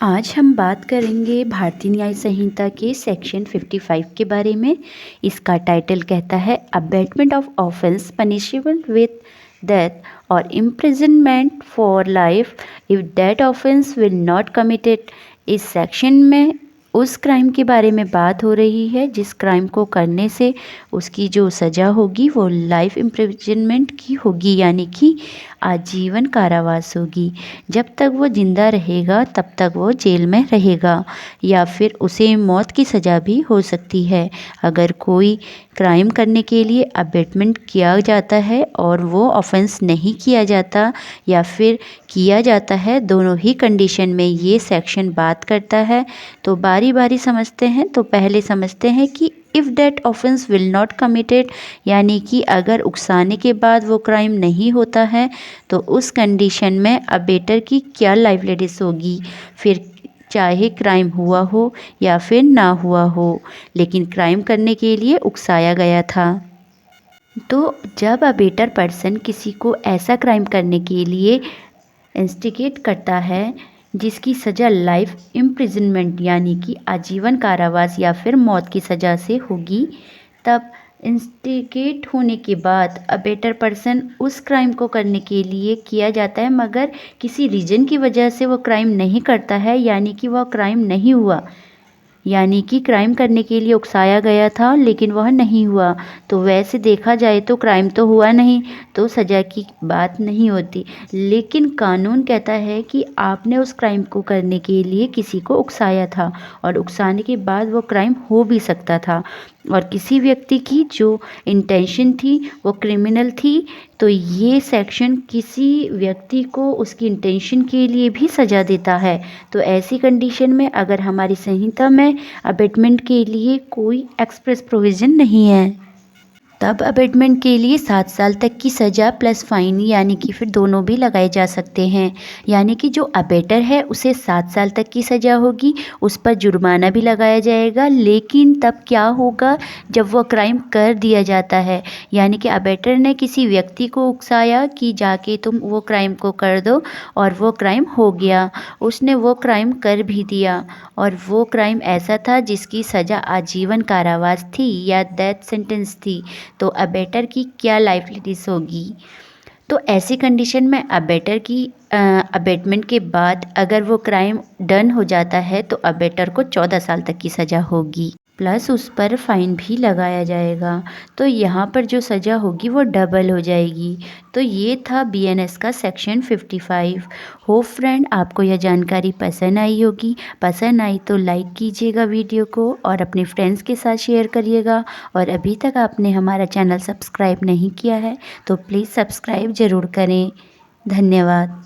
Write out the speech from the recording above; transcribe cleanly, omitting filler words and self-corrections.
आज हम बात करेंगे भारतीय न्याय संहिता के सेक्शन 55 के बारे में। इसका टाइटल कहता है abetment of offence punishable with death और imprisonment for life if that offence will not committed. इस सेक्शन में उस क्राइम के बारे में बात हो रही है जिस क्राइम को करने से उसकी जो सज़ा होगी वो लाइफ इम्प्रिजनमेंट की होगी, यानी कि आजीवन कारावास होगी। जब तक वो ज़िंदा रहेगा तब तक वो जेल में रहेगा, या फिर उसे मौत की सज़ा भी हो सकती है। अगर कोई क्राइम करने के लिए अबेटमेंट किया जाता है और वो ऑफेंस नहीं किया जाता या फिर किया जाता है, दोनों ही कंडीशन में ये सेक्शन बात करता है। तो बारी बारी समझते हैं। तो पहले समझते हैं कि if that offence will not committed, यानी कि अगर उकसाने के बाद वो क्राइम नहीं होता है तो उस कंडीशन में अबेटर की क्या लाइबिलिटीज होगी, फिर चाहे क्राइम हुआ हो या फिर ना हुआ हो, लेकिन क्राइम करने के लिए उकसाया गया था। तो जब अबेटर पर्सन किसी को ऐसा क्राइम करने के लिए इंस्टिगेट करता है जिसकी सज़ा लाइफ इम्प्रिजनमेंट यानी कि आजीवन कारावास या फिर मौत की सज़ा से होगी, तब इंस्टिगेट होने के बाद अबेटर पर्सन उस क्राइम को करने के लिए किया जाता है, मगर किसी रीज़न की वजह से वो क्राइम नहीं करता है, यानी कि वह क्राइम नहीं हुआ, यानी कि क्राइम करने के लिए उकसाया गया था लेकिन वह नहीं हुआ। तो वैसे देखा जाए तो क्राइम तो हुआ नहीं, तो सज़ा की बात नहीं होती। लेकिन कानून कहता है कि आपने उस क्राइम को करने के लिए किसी को उकसाया था और उकसाने के बाद वो क्राइम हो भी सकता था, और किसी व्यक्ति की जो इंटेंशन थी वो क्रिमिनल थी। तो ये सेक्शन किसी व्यक्ति को उसकी इंटेंशन के लिए भी सज़ा देता है। तो ऐसी कंडीशन में अगर हमारी संहिता में अबेटमेंट के लिए कोई एक्सप्रेस प्रोविज़न नहीं है, तब अबेटमेंट के लिए 7 साल तक की सज़ा प्लस फाइन, यानी कि फिर दोनों भी लगाए जा सकते हैं। यानी कि जो अबेटर है उसे 7 साल तक की सज़ा होगी, उस पर जुर्माना भी लगाया जाएगा। लेकिन तब क्या होगा, जब वह क्राइम कर दिया जाता है, यानी कि अबेटर ने किसी व्यक्ति को उकसाया कि जाके तुम वो क्राइम को कर दो, और वो क्राइम हो गया, उसने वो क्राइम कर भी दिया, और वो क्राइम ऐसा था जिसकी सज़ा आजीवन कारावास थी या डेथ सेंटेंस थी, तो अबेटर की क्या लाइबिलिटीज होगी। तो ऐसी कंडीशन में अबेटर की अबेटमेंट के बाद अगर वो क्राइम डन हो जाता है तो अबेटर को 14 साल तक की सज़ा होगी, प्लस उस पर फाइन भी लगाया जाएगा। तो यहाँ पर जो सज़ा होगी वो डबल हो जाएगी। तो ये था बीएनएस का सेक्शन 55। होप फ्रेंड आपको यह जानकारी पसंद आई होगी। पसंद आई तो लाइक कीजिएगा वीडियो को और अपने फ्रेंड्स के साथ शेयर करिएगा। और अभी तक आपने हमारा चैनल सब्सक्राइब नहीं किया है तो प्लीज़ सब्सक्राइब ज़रूर करें। धन्यवाद।